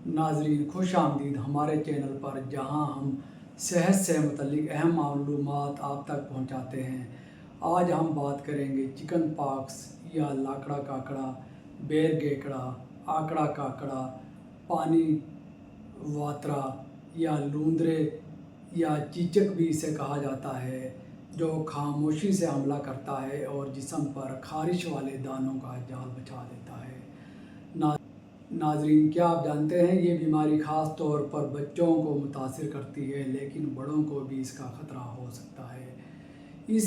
ناظرین خوش آمدید ہمارے چینل پر، جہاں ہم صحت سے متعلق اہم معلومات آپ تک پہنچاتے ہیں۔ آج ہم بات کریں گے چکن پاکس یا لاکڑا کاکڑا، بیر گیکڑا، آکڑا کاکڑا، پانی واترا یا لوندرے یا چیچک بھی اسے کہا جاتا ہے، جو خاموشی سے حملہ کرتا ہے اور جسم پر خارش والے دانوں کا جال بچھا دیتا ہے۔ ناظرین، کیا آپ جانتے ہیں یہ بیماری خاص طور پر بچوں کو متاثر کرتی ہے، لیکن بڑوں کو بھی اس کا خطرہ ہو سکتا ہے۔ اس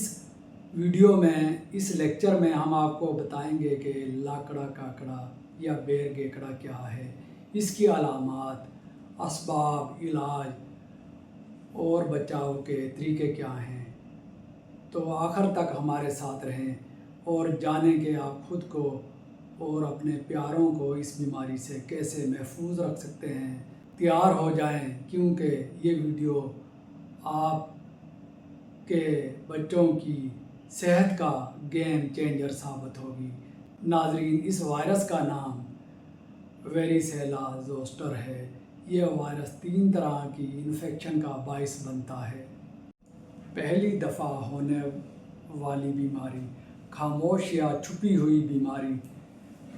ویڈیو میں، اس لیکچر میں ہم آپ کو بتائیں گے کہ لاکڑا کاکڑا یا بیر گیکڑا کیا ہے، اس کی علامات، اسباب علاج اور بچاؤ کے طریقے کیا ہیں۔ تو آخر تک ہمارے ساتھ رہیں اور جانیں کہ آپ خود کو اور اپنے پیاروں کو اس بیماری سے کیسے محفوظ رکھ سکتے ہیں۔ تیار ہو جائیں، کیونکہ یہ ویڈیو آپ کے بچوں کی صحت کا گیم چینجر ثابت ہوگی۔ ناظرین، اس وائرس کا نام ویریسیلا زوسٹر ہے۔ یہ وائرس 3 طرح کی انفیکشن کا باعث بنتا ہے۔ پہلی دفعہ ہونے والی بیماری، خاموش یا چھپی ہوئی بیماری،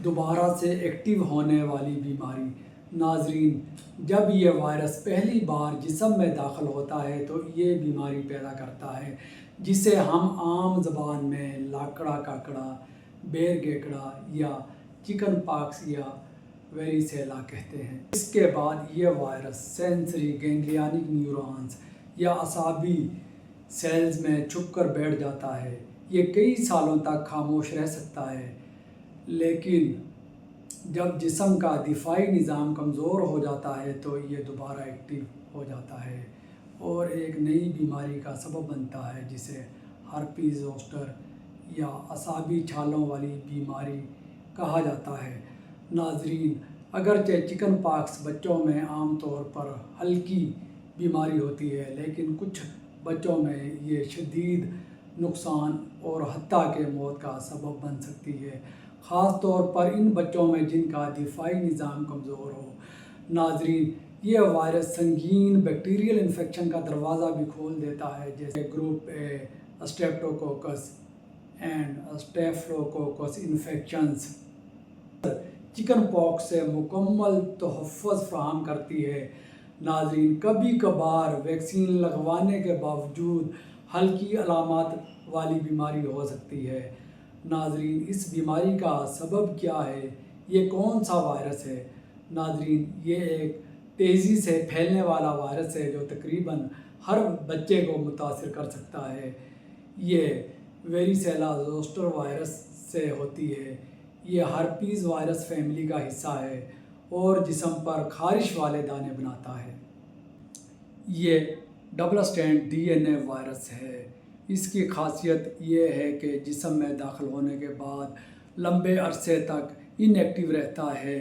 دوبارہ سے ایکٹیو ہونے والی بیماری۔ ناظرین، جب یہ وائرس پہلی بار جسم میں داخل ہوتا ہے تو یہ بیماری پیدا کرتا ہے، جسے ہم عام زبان میں لاکڑا کاکڑا، بیر گیکڑا یا چکن پاکس یا ویریسیلا کہتے ہیں۔ اس کے بعد یہ وائرس سینسری گینگلیانک نیورونز یا اعصابی سیلز میں چھپ کر بیٹھ جاتا ہے۔ یہ کئی سالوں تک خاموش رہ سکتا ہے، لیکن جب جسم کا دفاعی نظام کمزور ہو جاتا ہے تو یہ دوبارہ ایکٹیو ہو جاتا ہے اور ایک نئی بیماری کا سبب بنتا ہے، جسے ہرپیز زوسٹر یا اعصابی چھالوں والی بیماری کہا جاتا ہے۔ ناظرین، اگرچہ چکن پاکس بچوں میں عام طور پر ہلکی بیماری ہوتی ہے، لیکن کچھ بچوں میں یہ شدید نقصان اور حتیٰ کہ موت کا سبب بن سکتی ہے، خاص طور پر ان بچوں میں جن کا دفاعی نظام کمزور ہو۔ ناظرین، یہ وائرس سنگین بیکٹیریل انفیکشن کا دروازہ بھی کھول دیتا ہے، جیسے group A streptococcus and staphylococcus infections. Chickenpox سے مکمل تحفظ فراہم کرتی ہے۔ ناظرین، کبھی کبھار ویکسین لگوانے کے باوجود ہلکی علامات والی بیماری ہو سکتی ہے۔ ناظرین، اس بیماری کا سبب کیا ہے؟ یہ کون سا وائرس ہے؟ ناظرین، یہ ایک تیزی سے پھیلنے والا وائرس ہے جو تقریباً ہر بچے کو متاثر کر سکتا ہے۔ یہ ویریسیلا زوسٹر وائرس سے ہوتی ہے۔ یہ ہرپیز وائرس فیملی کا حصہ ہے اور جسم پر خارش والے دانے بناتا ہے۔ یہ double strand D N A virus ہے۔ اس کی خاصیت یہ ہے کہ جسم میں داخل ہونے کے بعد لمبے عرصے تک ان ایکٹیو رہتا ہے۔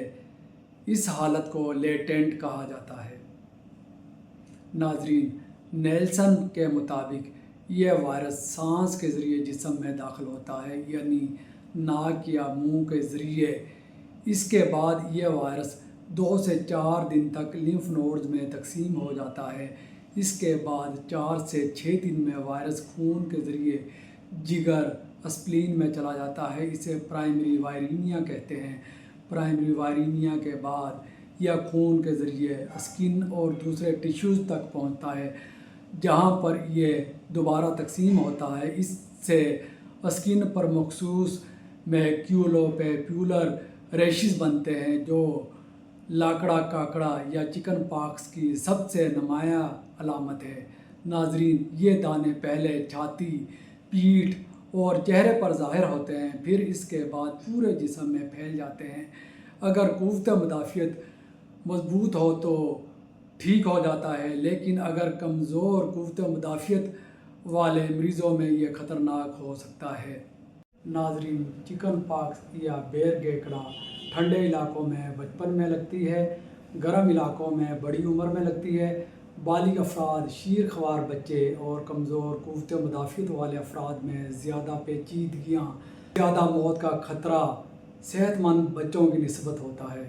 اس حالت کو لیٹنٹ کہا جاتا ہے۔ ناظرین، نیلسن کے مطابق یہ وائرس سانس کے ذریعے جسم میں داخل ہوتا ہے، یعنی ناک یا منہ کے ذریعے۔ اس کے بعد یہ وائرس 2 سے 4 دن تک لمف نوڈز میں تقسیم ہو جاتا ہے۔ اس کے بعد 4 سے 6 دن میں وائرس خون کے ذریعے جگر، اسپلین میں چلا جاتا ہے۔ اسے پرائمری وائرینیا کہتے ہیں۔ پرائمری وائرینیا کے بعد یہ خون کے ذریعے اسکن اور دوسرے ٹیشوز تک پہنچتا ہے، جہاں پر یہ دوبارہ تقسیم ہوتا ہے۔ اس سے اسکن پر مخصوص میکیولوپیپولر ریشز بنتے ہیں، جو لاکڑا کاکڑا یا چکن پاکس کی سب سے نمایاں علامت ہے۔ ناظرین، یہ دانے پہلے چھاتی، پیٹھ اور چہرے پر ظاہر ہوتے ہیں، پھر اس کے بعد پورے جسم میں پھیل جاتے ہیں۔ اگر قوت مدافعت مضبوط ہو تو ٹھیک ہو جاتا ہے، لیکن اگر کمزور قوت مدافعت والے مریضوں میں یہ خطرناک ہو سکتا ہے۔ ناظرین، چکن پاکس یا بیر گیکڑا ٹھنڈے علاقوں میں بچپن میں لگتی ہے، گرم علاقوں میں بڑی عمر میں لگتی ہے۔ بالغ افراد، شیر خوار بچے اور کمزور قوت مدافعت والے افراد میں زیادہ پیچیدگیاں، زیادہ موت کا خطرہ صحت مند بچوں کی نسبت ہوتا ہے۔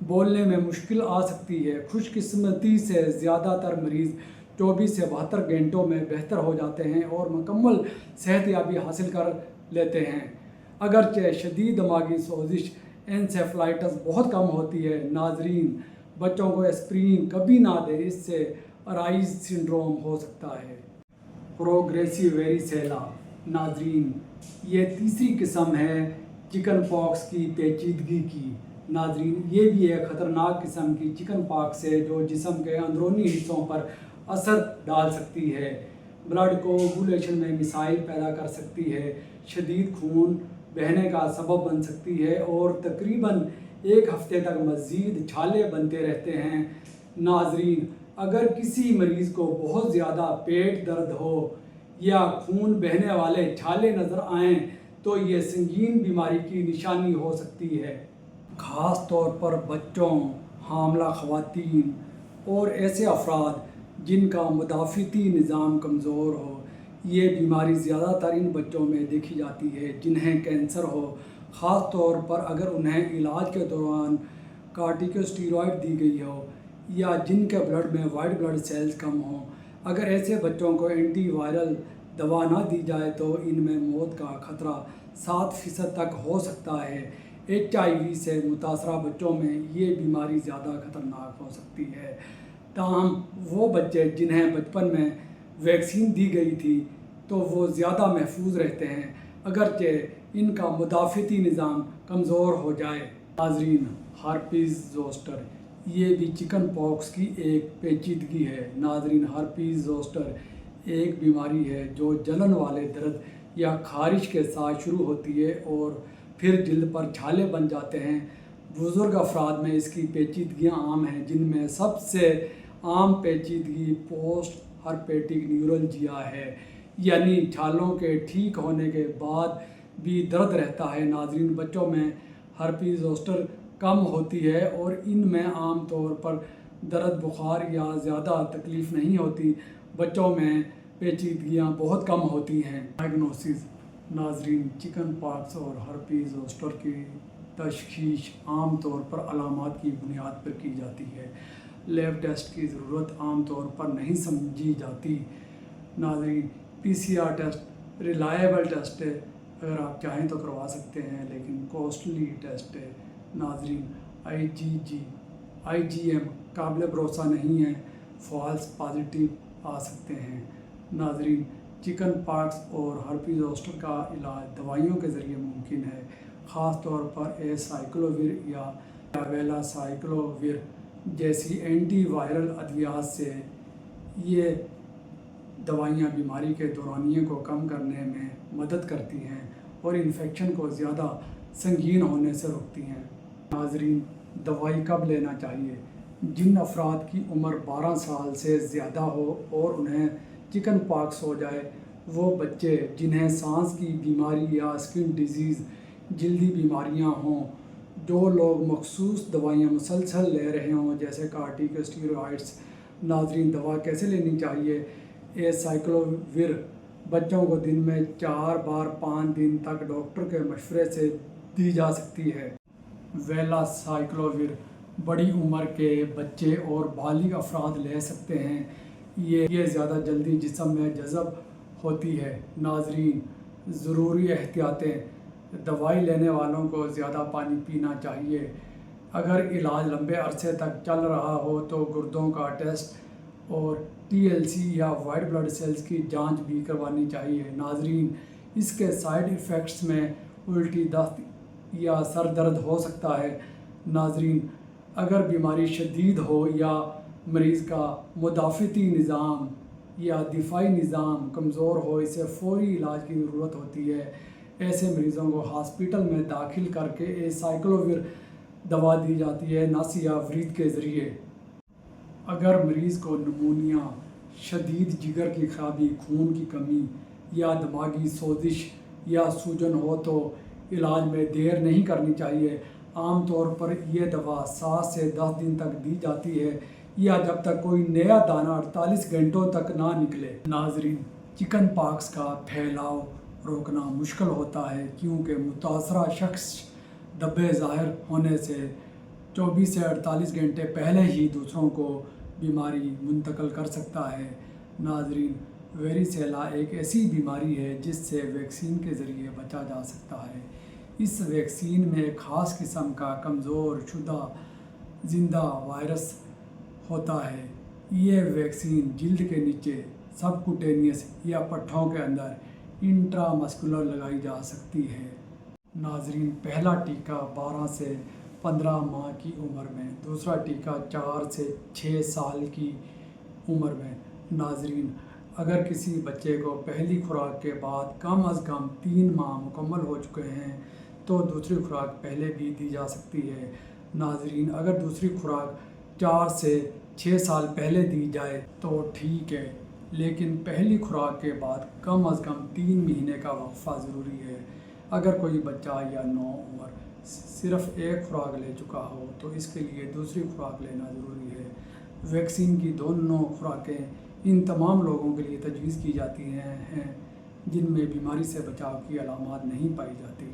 بولنے میں مشکل آ سکتی ہے۔ خوش قسمتی سے زیادہ تر مریض 24 سے 72 گھنٹوں میں بہتر ہو جاتے ہیں اور مکمل صحت یابی حاصل کر لیتے ہیں۔ اگرچہ شدید دماغی سوزش انسیفلائٹس بہت کم ہوتی ہے۔ ناظرین، بچوں کو اسپرین کبھی نہ دیں، اس سے ارائز سنڈروم ہو سکتا ہے۔ Progressive varicella. ناظرین، یہ تیسری قسم ہے چکن پاکس کی پیچیدگی کی۔ ناظرین، یہ بھی ایک خطرناک قسم کی چکن پاکس ہے جو جسم کے اندرونی حصوں پر اثر ڈال سکتی ہے، بلڈ کوگولیشن میں مسائل پیدا کر سکتی ہے، شدید خون بہنے کا سبب بن سکتی ہے اور تقریباً 1 ہفتے تک مزید چھالے بنتے رہتے ہیں۔ ناظرین، اگر کسی مریض کو بہت زیادہ پیٹ درد ہو یا خون بہنے والے چھالے نظر آئیں تو یہ سنگین بیماری کی نشانی ہو سکتی ہے۔ خاص طور پر بچوں، حاملہ خواتین اور ایسے افراد جن کا مدافعتی نظام کمزور ہو۔ یہ بیماری زیادہ تر ان بچوں میں دیکھی جاتی ہے جنہیں کینسر ہو، خاص طور پر اگر انہیں علاج کے دوران کارٹیکوسٹیرائڈ دی گئی ہو یا جن کے بلڈ میں وائٹ بلڈ سیلز کم ہوں۔ اگر ایسے بچوں کو اینٹی وائرل دوا نہ دی جائے تو ان میں موت کا خطرہ 7% تک ہو سکتا ہے۔ HIV سے متاثرہ بچوں میں یہ بیماری زیادہ خطرناک ہو سکتی ہے، تاہم وہ بچے جنہیں بچپن میں ویکسین دی گئی تھی تو وہ زیادہ محفوظ رہتے ہیں اگرچہ ان کا مدافعتی نظام کمزور ہو جائے۔ ناظرین، ہرپیز زوسٹر۔ یہ بھی چکن پاکس کی ایک پیچیدگی ہے۔ ناظرین، ہرپیز زوسٹر ایک بیماری ہے جو جلن والے درد یا خارش کے ساتھ شروع ہوتی ہے اور پھر جلد پر چھالے بن جاتے ہیں۔ بزرگ افراد میں اس کی پیچیدگیاں عام ہیں، جن میں سب سے عام پیچیدگی پوسٹ ہرپیٹک نیورلجیا ہے، یعنی چھالوں کے ٹھیک ہونے کے بعد بھی درد رہتا ہے۔ ناظرین، بچوں میں ہرپیز زوسٹر کم ہوتی ہے اور ان میں عام طور پر درد، بخار یا زیادہ تکلیف نہیں ہوتی۔ بچوں میں پیچیدگیاں بہت کم ہوتی ہیں۔ ڈائگنوسس۔ ناظرین، چکن پاکس اور ہرپیز زوسٹر کی تشخیص عام طور پر علامات کی بنیاد پر کی جاتی ہے۔ لیب ٹیسٹ کی ضرورت عام طور پر نہیں سمجھی جاتی۔ ناظرین، PCR ٹیسٹ ریلائبل ٹیسٹ ہے، اگر آپ چاہیں تو کروا سکتے ہیں لیکن کوسٹلی ٹیسٹ ہے۔ ناظرین، IgM قابل بھروسہ نہیں ہے، فالس پازیٹیو آ سکتے ہیں۔ ناظرین، چکن پاکس اور ہرپیز زوسٹر کا علاج دوائیوں کے ذریعے ممکن ہے، خاص طور پر ایسائکلوویر یا ویلاسائکلوویر جیسی اینٹی وائرل ادویات سے۔ یہ دوائیاں بیماری کے دورانیے کو کم کرنے میں مدد کرتی ہیں اور انفیکشن کو زیادہ سنگین ہونے سے روکتی ہیں۔ ناظرین، دوائی کب لینا چاہیے؟ جن افراد کی عمر 12 سال سے زیادہ ہو اور انہیں چکن پاکس ہو جائے، وہ بچے جنہیں سانس کی بیماری یا اسکن ڈیزیز جلدی بیماریاں ہوں، جو لوگ مخصوص دوائیاں مسلسل لے رہے ہوں جیسے کارٹیکوسٹیرائڈس۔ ناظرین، دوا کیسے لینی چاہیے؟ ایسائکلوویر بچوں کو دن میں 4 بار 5 دن تک ڈاکٹر کے مشورے سے دی جا سکتی ہے۔ ویلاسائکلوویر بڑی عمر کے بچے اور بالغ افراد لے سکتے ہیں، یہ زیادہ جلدی جسم میں جذب ہوتی ہے۔ ناظرین، ضروری احتیاطیں۔ دوائی لینے والوں کو زیادہ پانی پینا چاہیے۔ اگر علاج لمبے عرصے تک چل رہا ہو تو گردوں کا ٹیسٹ اور TLC یا وائٹ بلڈ سیلز کی جانچ بھی کروانی چاہیے۔ ناظرین، اس کے سائیڈ ایفیکٹس میں الٹی، دست یا سر درد ہو سکتا ہے۔ ناظرین، اگر بیماری شدید ہو یا مریض کا مدافعتی نظام یا دفاعی نظام کمزور ہو، اسے فوری علاج کی ضرورت ہوتی ہے۔ ایسے مریضوں کو ہاسپٹل میں داخل کر کے ایسائکلوویر دوا دی جاتی ہے، نس یا ورید کے ذریعے۔ اگر مریض کو نمونیا، شدید جگر کی خرابی، خون کی کمی یا دماغی سوزش یا سوجن ہو تو علاج میں دیر نہیں کرنی چاہیے۔ عام طور پر یہ دوا 7 سے 10 دن تک دی جاتی ہے یا جب تک کوئی نیا دانہ 48 گھنٹوں تک نہ نکلے۔ ناظرین، چکن پاکس کا پھیلاؤ روکنا مشکل ہوتا ہے کیونکہ متاثرہ شخص دبے ظاہر ہونے سے 24 سے 48 گھنٹے پہلے ہی دوسروں کو بیماری منتقل کر سکتا ہے۔ ناظرین، ویریسیلا ایک ایسی بیماری ہے جس سے ویکسین کے ذریعے بچا جا سکتا ہے۔ اس ویکسین میں ایک خاص قسم کا کمزور شدہ زندہ وائرس ہوتا ہے۔ یہ ویکسین جلد کے نیچے سبکوٹینیس یا پٹھوں کے اندر انٹرا مسکولر لگائی جا سکتی ہے۔ ناظرین، پہلا ٹیکہ 12 سے 15 ماہ کی عمر میں، دوسرا ٹیکہ 4 سے 6 سال کی عمر میں۔ ناظرین، اگر کسی بچے کو پہلی خوراک کے بعد کم از کم 3 ماہ مکمل ہو چکے ہیں تو دوسری خوراک پہلے بھی دی جا سکتی ہے۔ ناظرین، اگر دوسری خوراک 4 سے 6 سال پہلے دی جائے تو ٹھیک ہے، لیکن پہلی خوراک کے بعد کم از کم 3 مہینے کا وقفہ ضروری ہے۔ اگر کوئی بچہ یا نوعمر صرف ایک خوراک لے چکا ہو تو اس کے لیے دوسری خوراک لینا ضروری ہے۔ ویکسین کی دونوں خوراکیں ان تمام لوگوں کے لیے تجویز کی جاتی ہیں جن میں بیماری سے بچاؤ کی علامات نہیں پائی جاتی۔